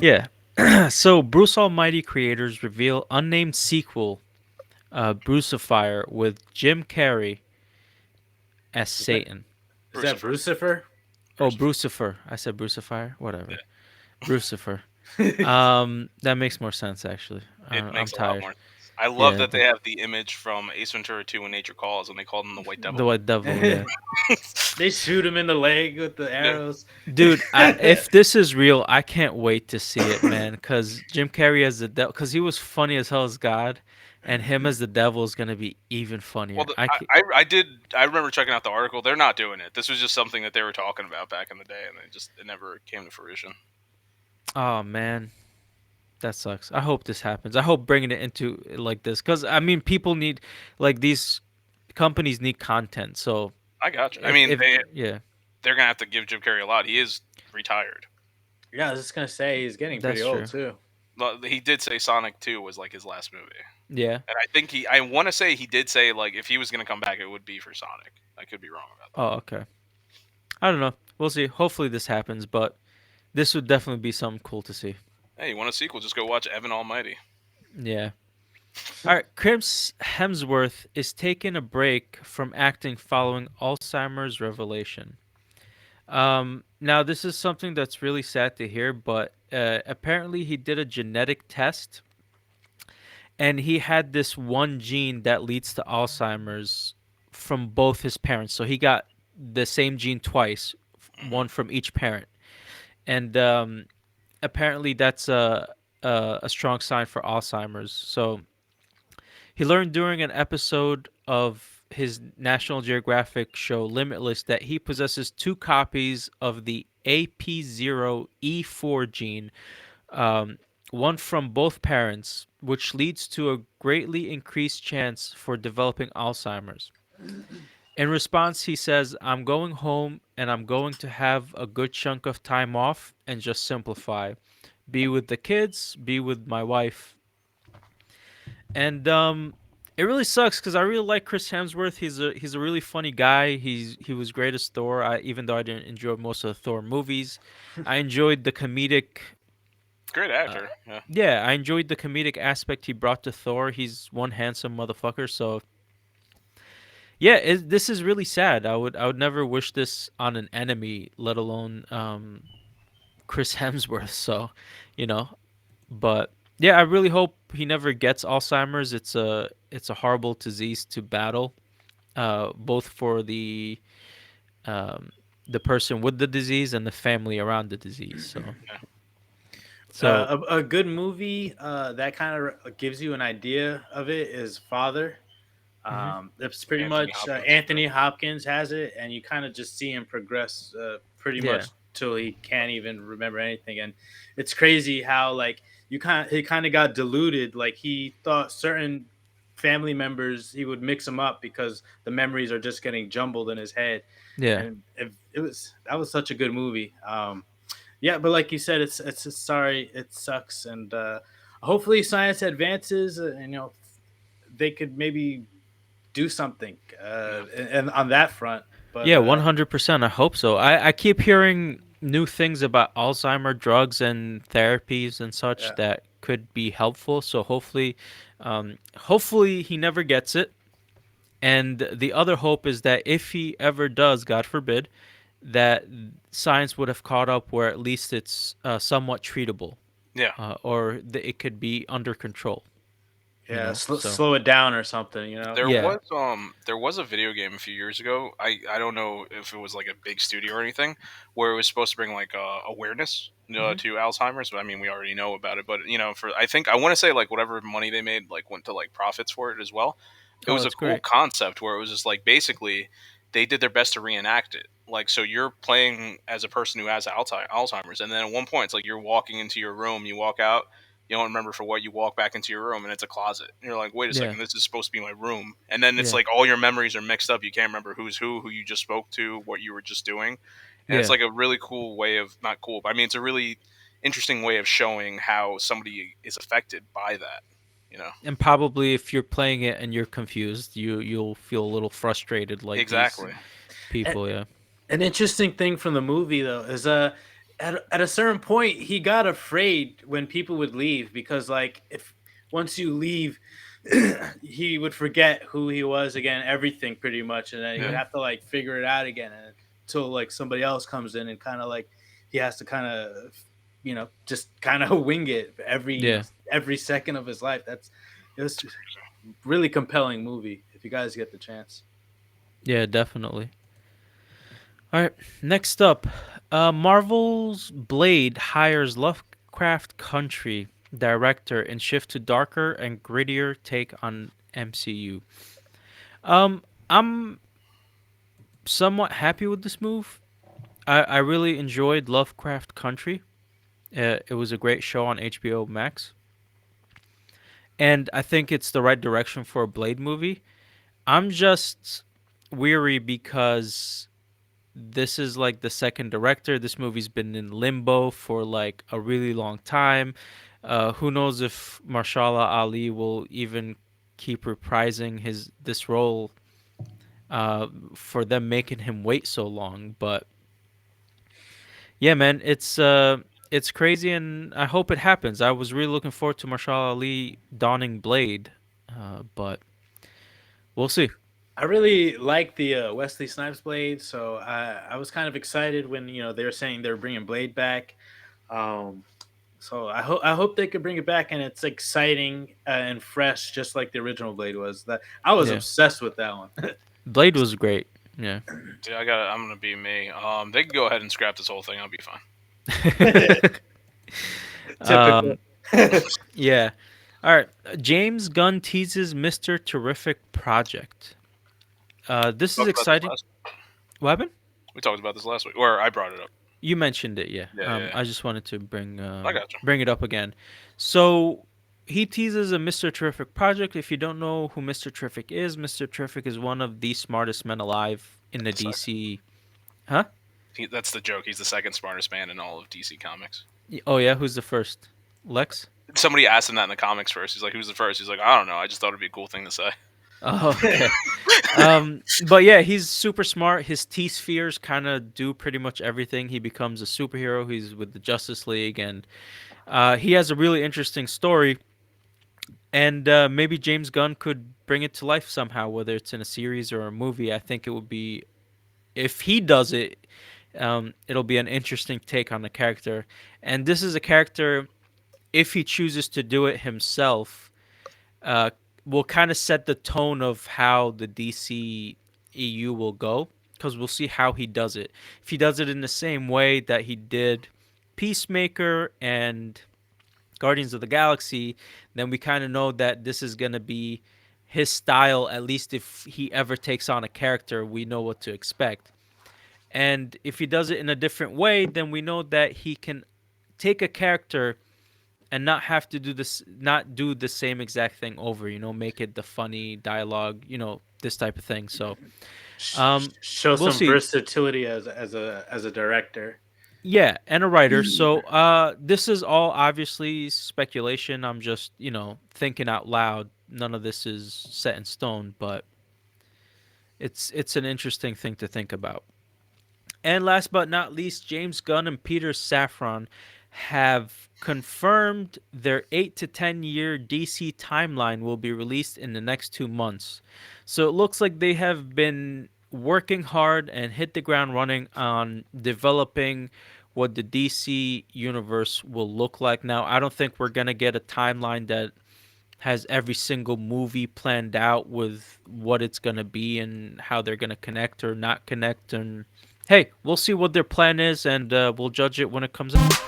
Yeah. So Bruce Almighty creators reveal unnamed sequel, Brucifier, with Jim Carrey as Is that Satan. is that Brucifer. Brucifer? Oh, Brucifer. Brucifer. I said Brucifier. Yeah. Whatever. Brucifer. That makes more sense actually. It I'm makes a lot tired. more sense. I love Yeah, that they have the image from Ace Ventura 2 when Nature Calls and they called him the White the Devil. White Devil. Yeah, They shoot him in the leg with the Yeah. arrows. dude. If this is real, I can't wait to see it, man. Cause Jim Carrey as the devil, cause he was funny as hell as God, and him as the devil is gonna be even Well, funnier. the, I can. I did. I remember checking out the article. They're not doing it. This was just something that they were talking about back in the day, and it never came to fruition. Oh man, that sucks. I hope this happens. I hope bringing it into like this, cause I mean, people need like these companies need content. So I got you. I if mean, if yeah, they're gonna have to give Jim Carrey a lot. He is retired. Yeah, I was just gonna say he's getting pretty that's old true. too. Well, he did say Sonic 2 was like his last movie, Yeah. and I think I want to say he did say like if he was gonna come back, it would be for Sonic. I could be wrong about Oh, that. okay. I don't know. We'll see. Hopefully this happens, but this would definitely be something cool to see. Hey, you want a sequel? Just go watch Evan Almighty. Yeah. All right. Chris Hemsworth is taking a break from acting following Alzheimer's revelation. Now, this is something that's really sad to hear, but apparently he did a genetic test and he had this one gene that leads to Alzheimer's from both his parents. So he got the same gene twice, Hmm. one from each parent. And apparently that's a strong sign for Alzheimer's. So he learned during an episode of his National Geographic show Limitless that he possesses two copies of the AP0E4 gene, um, one from both parents, which leads to a greatly increased chance for developing Alzheimer's. In response, he says, I'm going home and I'm going to have a good chunk of time off and just simplify. Be with the kids, be with my wife. And it really sucks because I really like Chris Hemsworth. He's a really funny guy. He was great as Thor. Even though I didn't enjoy most of the Thor movies, I enjoyed the comedic. Great Uh, actor. Yeah. yeah, I enjoyed the comedic aspect he brought to Thor. He's one handsome motherfucker. So yeah, this is really sad. I would never wish this on an enemy, let alone Chris Hemsworth. So, you know, but yeah, I really hope he never gets Alzheimer's. It's a horrible disease to battle, both for um, the person with the disease and the family around the disease. Yeah. So A good movie that kind of gives you an idea of it is Father. mhm. It's pretty Anthony much Hopkins. Anthony Hopkins has it, and you kind of just see him progress pretty Yeah, much till he can't even remember anything. And it's crazy how like he kind of got deluded. Like he thought certain family members he would mix them up because the memories are just getting jumbled in his head. yeah, And it was that was such a good movie. Yeah, but like you said, it's sorry, it sucks, and hopefully science advances, and they could maybe do something Yeah. and on that front. But yeah. 100%. I hope so. I keep hearing new things about Alzheimer drugs and therapies and such yeah, that could be helpful. So hopefully he never gets it. And the other hope is that if he ever does, God forbid, that science would have caught up where at least it's somewhat treatable, Yeah. or it could be under control. You yeah, know, so slow it down or something. You know. yeah. There was a video game a few years ago. I don't know if it was like a big studio or anything where it was supposed to bring like awareness Hmm. to Alzheimer's. But I mean, we already know about it. But for I think I want to say like whatever money they made like went to like profits for it as well. It Oh, was a that's cool great. concept where it was just like basically they did their best to reenact it. Like so you're playing as a person who has Alzheimer's, and then at one point it's like you're walking into your room, you walk out, you don't remember for what, you walk back into your room and it's a closet, and you're like, wait a Yeah, second, this is supposed to be my room. And then it's yeah, like all your memories are mixed up, you can't remember who's who you just spoke to, what you were just doing. And it's yeah. like a really cool way of, not cool, but I mean it's a really interesting way of showing how somebody is affected by that, you know. And probably if you're playing it and you're confused, you'll feel a little frustrated like these Exactly. A- people. Yeah. An interesting thing from the movie though is at a certain point he got afraid when people would leave because like if once you leave he would forget who he was again, everything pretty much, and then he would Yeah. Hmm. have to like figure it out again until like somebody else comes in and kind of like he has to kind of just kind of wing it Yeah. every second of his life. It was really compelling movie if you guys get the chance. Yeah, definitely. All right. Next up, Marvel's Blade hires Lovecraft Country director and shift to darker and grittier take on MCU. I'm somewhat happy with this move. I really enjoyed Lovecraft Country. It was a great show on HBO Max, and I think it's the right direction for a Blade movie. I'm just weary because this is like the second director. This movie's been in limbo for like a really long time. Who knows if Marshala Ali will even keep reprising his this role for them making him wait so long. But yeah, man, it's crazy, and I hope it happens. I was really looking forward to Marshala Ali donning Blade, but we'll see. I really like the Wesley Snipes Blade, so I was kind of excited when they were saying they were bringing Blade back. Um, so I hope they could bring it back, and it's exciting and fresh, just like the original Blade was. That I was Yeah, obsessed with that one. Blade was great. Yeah. Dude, I'm gonna be me. They can go ahead and scrap this whole thing. I'll be fine. Typical. um, yeah. All right. James Gunn teases Mr. Terrific project. This is Talked about this exciting. last. What happened? We talked about this last week, or I brought it up. You mentioned it, yeah. Yeah, yeah, yeah. I just wanted to I got you. bring it up again. So he teases a Mr. Terrific project. If you don't know who Mr. Terrific is, Mr. Terrific is one of the smartest men alive in the The second. DC. Huh? That's the joke. He's the second smartest man in all of DC Comics. Oh yeah, who's the first? Lex? Somebody asked him that in the comics first. He's like, "Who's the first?" He's like, "I don't know. I just thought it'd be a cool thing to say." Oh, okay. But yeah, he's super smart. His T spheres kind of do pretty much everything. He becomes a superhero. He's with the Justice League, and he has a really interesting story. And maybe James Gunn could bring it to life somehow, whether it's in a series or a movie. I think it would be, if he does it, it'll be an interesting take on the character. And this is a character, if he chooses to do it himself, uh, will kind of set the tone of how the DC EU will go, because we'll see how he does it. If he does it in the same way that he did Peacemaker and Guardians of the Galaxy, then we kind of know that this is going to be his style. At least if he ever takes on a character, we know what to expect. And if he does it in a different way, then we know that he can take a character and not have to do this, not do the same exact thing over, make it the funny dialogue, this type of thing. So Show we'll some see. versatility as a director. Yeah, and a writer. So this is all obviously speculation. I'm just, thinking out loud. None of this is set in stone, but it's an interesting thing to think about. And last but not least, James Gunn and Peter Safran have confirmed their 8 to 10-year DC timeline will be released in the next 2 months. So it looks like they have been working hard and hit the ground running on developing what the DC universe will look like. Now, I don't think we're going to get a timeline that has every single movie planned out with what it's going to be and how they're going to connect or not connect. And hey, we'll see what their plan is, and we'll judge it when it comes out.